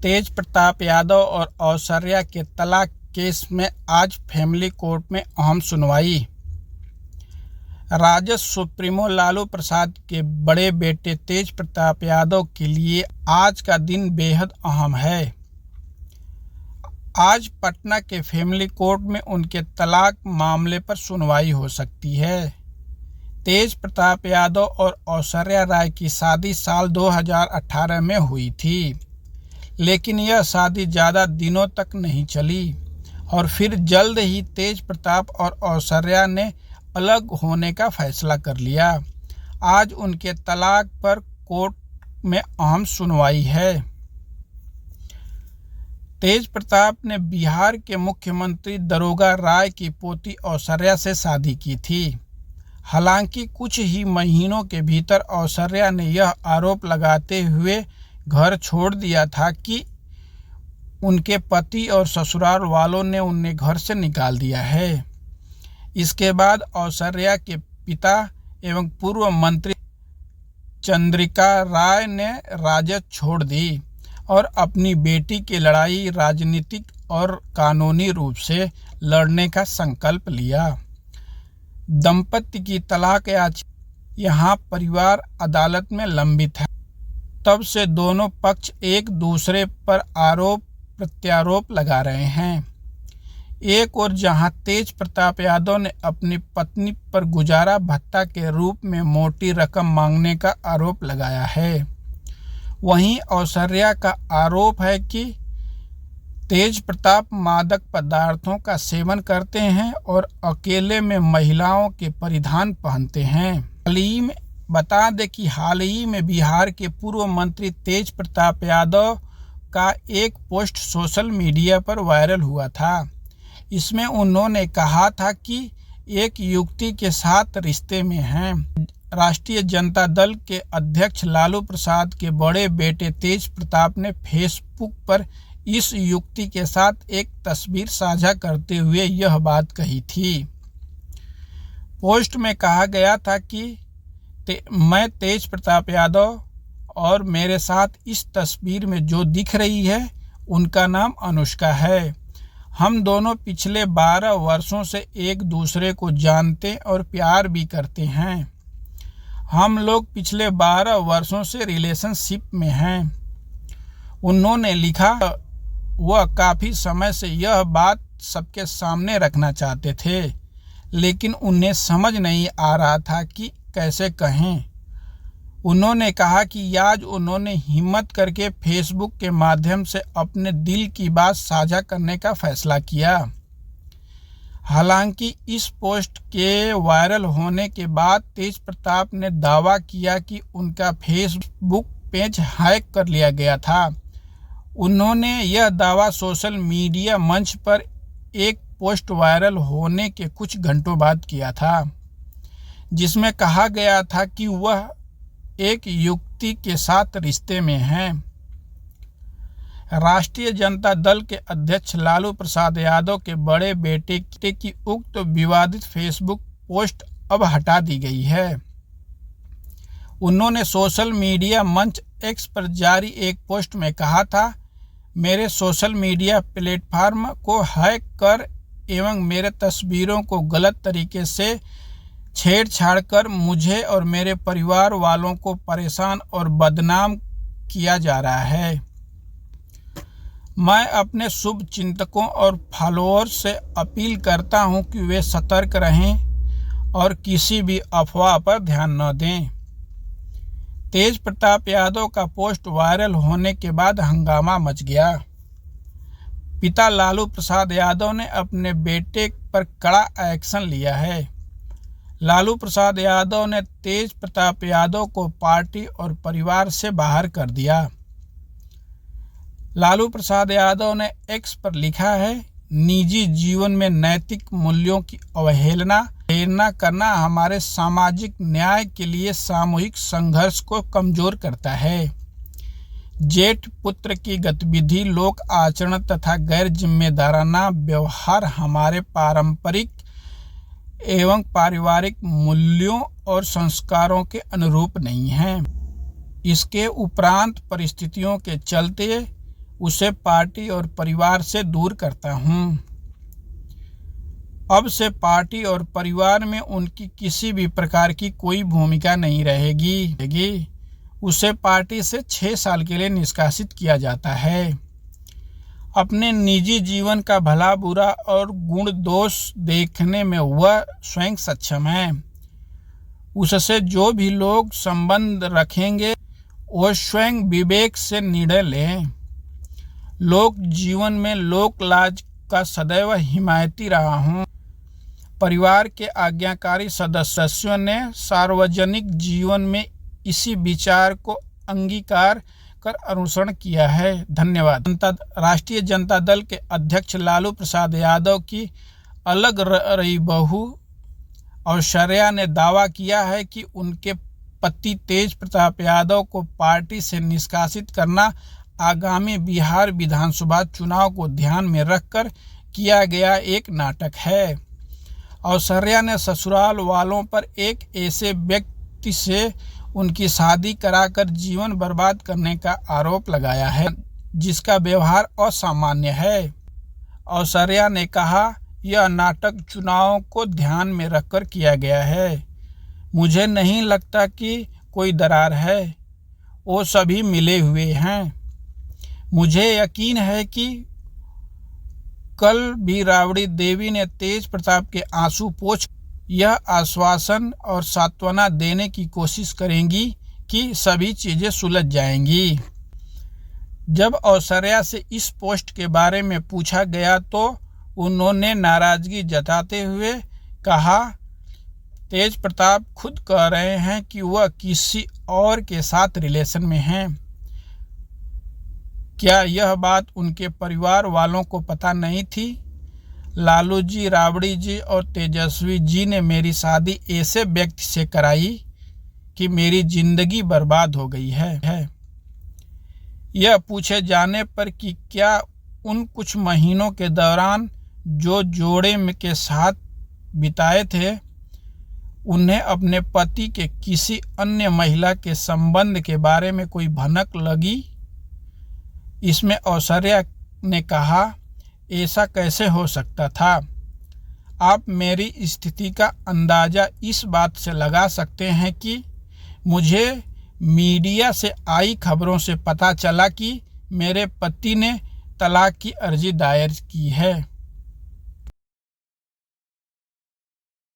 तेज प्रताप यादव और ऐश्वर्या के तलाक केस में आज फैमिली कोर्ट में अहम सुनवाई। राजद सुप्रीमो लालू प्रसाद के बड़े बेटे तेज प्रताप यादव के लिए आज का दिन बेहद अहम है। आज पटना के फैमिली कोर्ट में उनके तलाक मामले पर सुनवाई हो सकती है। तेज प्रताप यादव और ऐश्वर्या राय की शादी साल 2018 में हुई थी, लेकिन यह शादी ज़्यादा दिनों तक नहीं चली और फिर जल्द ही तेज प्रताप और ऐश्वर्या ने अलग होने का फैसला कर लिया। आज उनके तलाक पर कोर्ट में अहम सुनवाई है। तेज प्रताप ने बिहार के मुख्यमंत्री दारोगा राय की पोती ऐश्वर्या से शादी की थी। हालांकि कुछ ही महीनों के भीतर ऐश्वर्या ने यह आरोप लगाते हुए घर छोड़ दिया था कि उनके पति और ससुराल वालों ने उन्हें घर से निकाल दिया है। इसके बाद ऐश्वर्या के पिता एवं पूर्व मंत्री चंद्रिका राय ने राजद छोड़ दी और अपनी बेटी की लड़ाई राजनीतिक और कानूनी रूप से लड़ने का संकल्प लिया। दंपति की तलाक याचिका यहाँ परिवार अदालत में लंबित है। तब से दोनों पक्ष एक दूसरे पर आरोप प्रत्यारोप लगा रहे हैं। एक और जहां तेज प्रताप यादव ने अपनी पत्नी पर गुजारा भत्ता के रूप में मोटी रकम मांगने का आरोप लगाया है, वहीं ऐश्वर्या का आरोप है कि तेज प्रताप मादक पदार्थों का सेवन करते हैं और अकेले में महिलाओं के परिधान पहनते हैं। बता दें कि हाल ही में बिहार के पूर्व मंत्री तेज प्रताप यादव का एक पोस्ट सोशल मीडिया पर वायरल हुआ था। इसमें उन्होंने कहा था कि एक युवती के साथ रिश्ते में हैं। राष्ट्रीय जनता दल के अध्यक्ष लालू प्रसाद के बड़े बेटे तेज प्रताप ने फेसबुक पर इस युवती के साथ एक तस्वीर साझा करते हुए यह बात कही थी। पोस्ट में कहा गया था कि मैं तेज प्रताप यादव और मेरे साथ इस तस्वीर में जो दिख रही है उनका नाम अनुष्का है। हम दोनों पिछले 12 वर्षों से एक दूसरे को जानते और प्यार भी करते हैं। हम लोग पिछले 12 वर्षों से रिलेशनशिप में हैं। उन्होंने लिखा, वह काफ़ी समय से यह बात सबके सामने रखना चाहते थे, लेकिन उन्हें समझ नहीं आ रहा था कि कैसे कहें। उन्होंने कहा कि आज उन्होंने हिम्मत करके फेसबुक के माध्यम से अपने दिल की बात साझा करने का फैसला किया। हालांकि इस पोस्ट के वायरल होने के बाद तेज प्रताप ने दावा किया कि उनका फेसबुक पेज हैक कर लिया गया था। उन्होंने यह दावा सोशल मीडिया मंच पर एक पोस्ट वायरल होने के कुछ घंटों बाद किया था, जिसमें कहा गया था कि वह एक युवती के साथ रिश्ते में हैं। राष्ट्रीय जनता दल के अध्यक्ष लालू प्रसाद यादव के बड़े बेटे की उक्त विवादित फेसबुक पोस्ट अब हटा दी गई है। उन्होंने सोशल मीडिया मंच एक्स पर जारी एक पोस्ट में कहा था, मेरे सोशल मीडिया प्लेटफॉर्म को हैक कर एवं मेरे तस्वीरों को गलत तरीके से छेड़छाड़ कर मुझे और मेरे परिवार वालों को परेशान और बदनाम किया जा रहा है। मैं अपने शुभ चिंतकों और फॉलोअर्स से अपील करता हूं कि वे सतर्क रहें और किसी भी अफवाह पर ध्यान न दें। तेज प्रताप यादव का पोस्ट वायरल होने के बाद हंगामा मच गया। पिता लालू प्रसाद यादव ने अपने बेटे पर कड़ा एक्शन लिया है। लालू प्रसाद यादव ने तेज प्रताप यादव को पार्टी और परिवार से बाहर कर दिया। लालू प्रसाद यादव ने एक्स पर लिखा है, निजी जीवन में नैतिक मूल्यों की अवहेलना करना हमारे सामाजिक न्याय के लिए सामूहिक संघर्ष को कमजोर करता है। जेठ पुत्र की गतिविधि, लोक आचरण तथा गैर जिम्मेदाराना व्यवहार हमारे पारंपरिक एवं पारिवारिक मूल्यों और संस्कारों के अनुरूप नहीं हैं। इसके उपरांत परिस्थितियों के चलते उसे पार्टी और परिवार से दूर करता हूं। अब से पार्टी और परिवार में उनकी किसी भी प्रकार की कोई भूमिका नहीं रहेगी। उसे पार्टी से 6 साल के लिए निष्कासित किया जाता है। अपने निजी जीवन का भला बुरा और गुण दोष देखने में वह स्वयं सक्षम है। उससे जो भी लोग संबंध रखेंगे वह स्वयं विवेक से निर्णय लें। लोक जीवन में लोक लाज का सदैव हिमायती रहा हूँ। परिवार के आज्ञाकारी सदस्यों ने सार्वजनिक जीवन में इसी विचार को अंगीकार कर अनुसरण किया है। धन्यवाद। राष्ट्रीय जनता दल के अध्यक्ष लालू प्रसाद यादव की अलग रही बहू ऐश्वर्या ने दावा किया है कि उनके पति तेज प्रताप यादव को पार्टी से निष्कासित करना आगामी बिहार विधानसभा चुनाव को ध्यान में रखकर किया गया एक नाटक है। ऐश्वर्या ने ससुराल वालों पर एक ऐसे व्यक्ति से उनकी शादी कराकर जीवन बर्बाद करने का आरोप लगाया है जिसका व्यवहार असामान्य है। ऐश्वर्या ने कहा, यह नाटक चुनाव को ध्यान में रखकर किया गया है। मुझे नहीं लगता कि कोई दरार है, वो सभी मिले हुए हैं। मुझे यकीन है कि कल भी राबड़ी देवी ने तेज प्रताप के आंसू पोंछ यह आश्वासन और सांत्वना देने की कोशिश करेंगी कि सभी चीजें सुलझ जाएंगी। जब ऐश्वर्या से इस पोस्ट के बारे में पूछा गया तो उन्होंने नाराजगी जताते हुए कहा, तेज प्रताप खुद कह रहे हैं कि वह किसी और के साथ रिलेशन में हैं। क्या यह बात उनके परिवार वालों को पता नहीं थी? लालू जी, राबड़ी जी और तेजस्वी जी ने मेरी शादी ऐसे व्यक्ति से कराई कि मेरी जिंदगी बर्बाद हो गई है। यह पूछे जाने पर कि क्या उन कुछ महीनों के दौरान जो जोड़े के साथ बिताए थे उन्हें अपने पति के किसी अन्य महिला के संबंध के बारे में कोई भनक लगी? इसमें ऐश्वर्या ने कहा, ऐसा कैसे हो सकता था? आप मेरी स्थिति का अंदाजा इस बात से लगा सकते हैं कि मुझे मीडिया से आई खबरों से पता चला कि मेरे पति ने तलाक की अर्जी दायर की है।